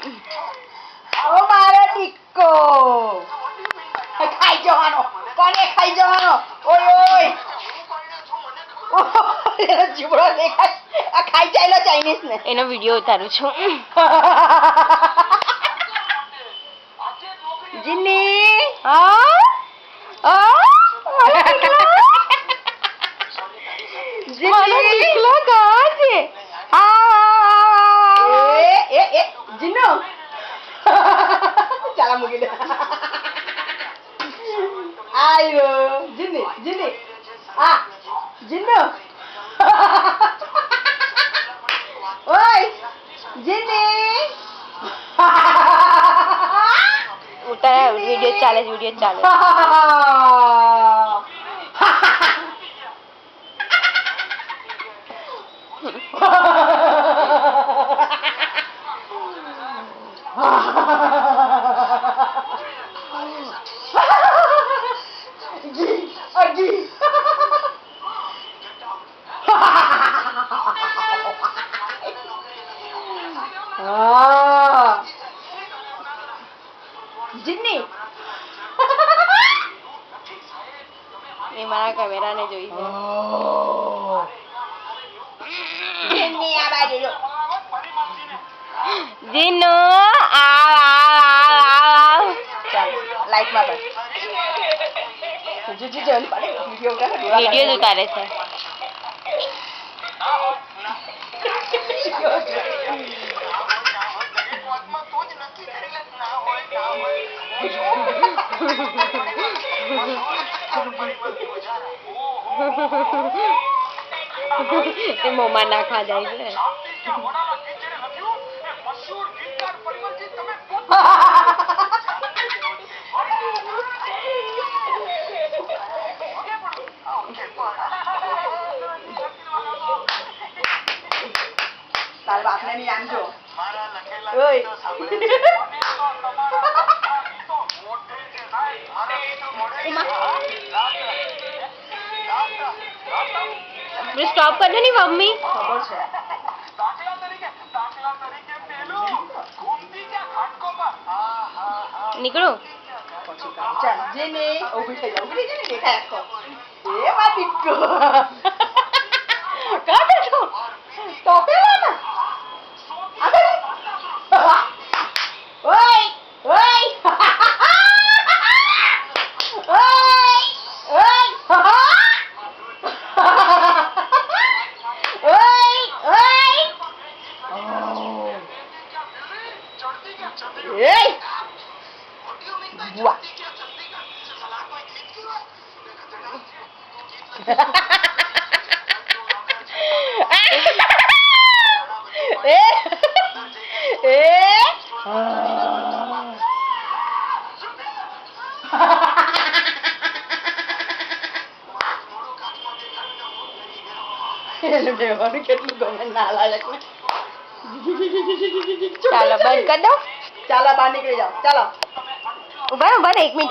ઓ મારો ટીકો ખાઈ જવાનો કોને ખાઈ જવાનો ઓય ઓય જીબડો દેખાય આ ખાઈ ચાલ્યો ચાઇનીઝ ને એનો વિડિયો ઉતારું છું જીની જીની કहाँ છે એ જીનો ચાલા મૂકી દે આયો જીની આ જીનો ઓય જીની ઉતાર વિડિયો ચાલે જીની એ મારા કેમેરાને જોઈ છે જીની આ બાજુ જો જીનો આવ લાઈટ માં બસ જીજી જન પાડે વિડિયો કરે વિડિયો ઉતારે છે એ મોમાં ના ખા જાય છે તાર બાપને ની આમ જો ઓય સ્ટોપ कर दो नहीं मम्मी ખબર છે निकलो ચાલ જીની ઊભી થઈ જા ઊભી થઈ દેખાય આખો એ માટી કો કાઢે છો ટોપેલા ના આગળ ઓય buah કેટલું ગમે ના લાયક ચાલો બંધ કરી દો ચાલો બહાર નીકળી જાઓ ચાલો ઉભા 1 મિનિટ